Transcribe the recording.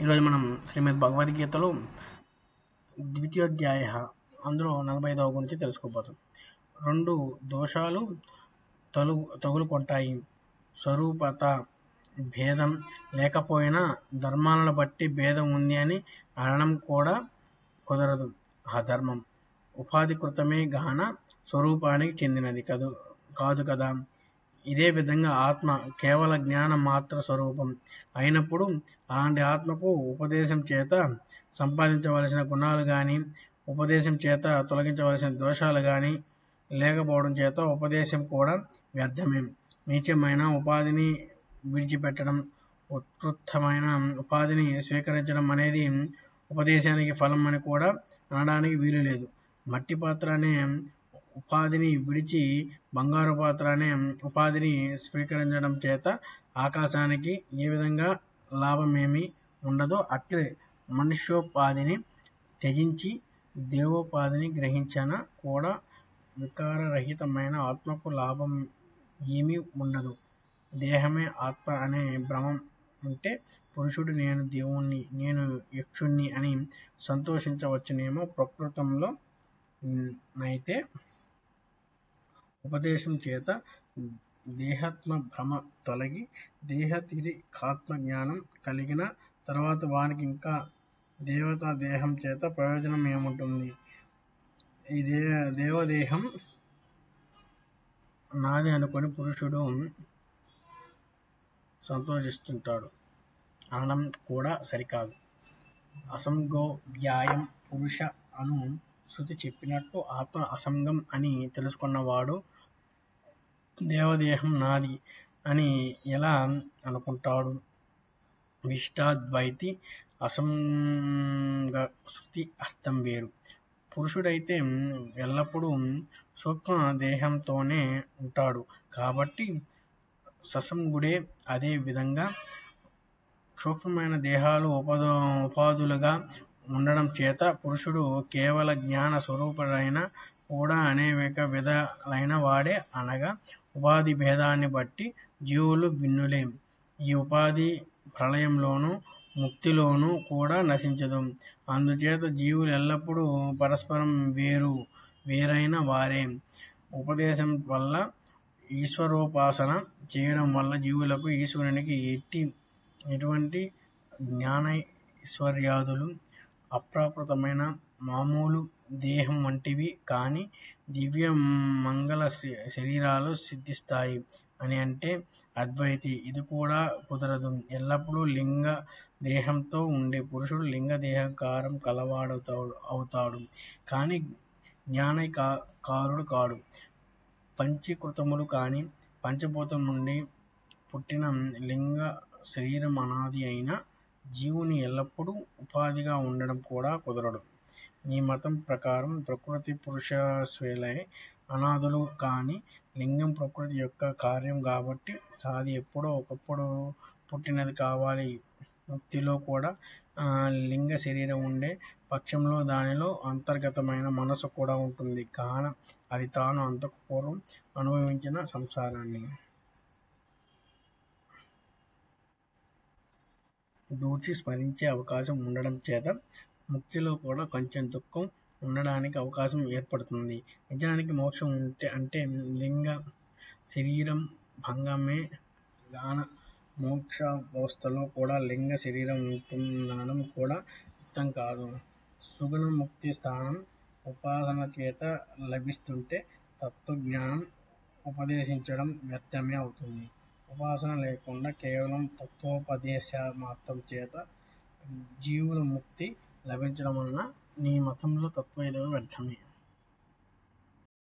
ఈరోజు మనం శ్రీమద్ భగవద్గీతలో ద్వితీయోధ్యాయ అందులో 45వ గురించి తెలుసుకోబోతాం. 2 దోషాలు తగులుకొంటాయి. స్వరూపత భేదం లేకపోయినా ధర్మాలను బట్టి భేదం ఉంది అని అనడం కూడా కుదరదు. ఆ ధర్మం ఉపాధికృతమే గాన స్వరూపానికి చెందినది కాదు కదా. ఇదే విధంగా ఆత్మ కేవల జ్ఞానం మాత్ర స్వరూపం అయినప్పుడు అలాంటి ఆత్మకు ఉపదేశం చేత సంపాదించవలసిన గుణాలు కానీ, ఉపదేశం చేత తొలగించవలసిన దోషాలు కానీ లేకపోవడం చేత ఉపదేశం కూడా వ్యర్థమే. నీచమైన ఉపాధిని విడిచిపెట్టడం, ఉత్కృష్టమైన ఉపాధిని స్వీకరించడం అనేది ఉపదేశానికి ఫలం అని కూడా అనడానికి వీలు లేదు. మట్టి పాత్ర అనే ఉపాధిని విడిచి బంగారు పాత్ర అనే ఉపాధిని స్వీకరించడం చేత ఆకాశానికి ఏ విధంగా లాభమేమీ ఉండదో అట్లే మనుష్యోపాధిని త్యజించి దేవోపాధిని గ్రహించిన కూడా వికారరహితమైన ఆత్మకు లాభం ఏమీ ఉండదు. దేహమే ఆత్మ అనే భ్రమం ఉంటే పురుషుడు నేను దేవుణ్ణి, నేను యక్షుణ్ణి అని సంతోషించవచ్చునేమో. ప్రకృతంలో నైతే ఉపదేశం చేత దేహాత్మ భ్రమ తొలగి దేహతిరికాత్మ జ్ఞానం కలిగిన తర్వాత వానికి ఇంకా దేవతా దేహం చేత ప్రయోజనం ఏముంటుంది? ఈ దేవదేహం నాది అనుకొని పురుషుడు సంతోషిస్తుంటాడు అనడం కూడా సరికాదు. అసంగో వ్యాయం పురుష అను శృతి చెప్పినట్టు ఆత్మ అసంగం అని తెలుసుకున్నవాడు దేవదేహం నాది అని ఎలా అనుకుంటాడు? విశిష్టాద్వైతి అసంగ శృతి అర్థం వేరు. పురుషుడైతే ఎల్లప్పుడూ సూక్ష్మ దేహంతోనే ఉంటాడు కాబట్టి ససంగుడే. అదే విధంగా సూక్ష్మమైన దేహాలు ఉపాధులుగా ఉండడం చేత పురుషుడు కేవల జ్ఞాన స్వరూపుడైన కూడా అనేక విధాలైన వాడే. అనగా ఉపాధి భేదాన్ని బట్టి జీవులు భిన్నులే. ఈ ఉపాధి ప్రళయంలోనూ ముక్తిలోనూ కూడా నశించదు. అందుచేత జీవులు ఎల్లప్పుడూ పరస్పరం వేరైన వారే. ఉపదేశం వల్ల ఈశ్వరోపాసన చేయడం వల్ల జీవులకు ఈశ్వరునికి ఎటువంటి జ్ఞానైశ్వర్యాదులు అప్రాకృతమైన మామూలు దేహం వంటివి కాని దివ్య మంగళ శరీరాలు సిద్ధిస్తాయి అని అంటే అద్వైతి. ఇది కూడా కుదరదు. ఎల్లప్పుడూ లింగ దేహంతో ఉండే పురుషుడు లింగ దేహకారం కలవాడవుతాడు కానీ జ్ఞానైకారుడు కాడు. పంచీకృతములు కాని పంచభూతం నుండి పుట్టిన లింగ శరీరం అనాది అయిన జీవుని ఎల్లప్పుడూ ఉపాధిగా ఉండడం కూడా కుదరదు. ఈ మతం ప్రకారం ప్రకృతి పురుషస్వేలే అనాదులు కాని లింగం ప్రకృతి యొక్క కార్యం కాబట్టి సాది ఎప్పుడో ఒకప్పుడు పుట్టినది కావాలి. ముక్తిలో కూడా లింగ శరీరం ఉండే పక్షంలో దానిలో అంతర్గతమైన మనసు కూడా ఉంటుంది కాన అది తాను అంతకు పూర్వం అనుభవించిన సంసారాన్ని దూర్చి స్మరించే అవకాశం ఉండడం చేత ముక్తిలో కూడా కొంచెం దుఃఖం ఉండడానికి అవకాశం ఏర్పడుతుంది. నిజానికి మోక్షం అంటే లింగ శరీరం భంగమే గాన మోక్షావస్థలో కూడా లింగ శరీరం ఉంటుందనడం కూడా యుక్తం కాదు. సుగుణ ముక్తి స్థానం ఉపాసన చేత లభిస్తుంటే తత్వజ్ఞానం ఉపదేశించడం వ్యర్థమే అవుతుంది. ఉపాసన లేకుండా కేవలం తత్వోపదేశ మాత్రం చేత జీవుల ముక్తి లభించడం వలన నీ మతంలో తత్వవేదం వ్యర్థమే.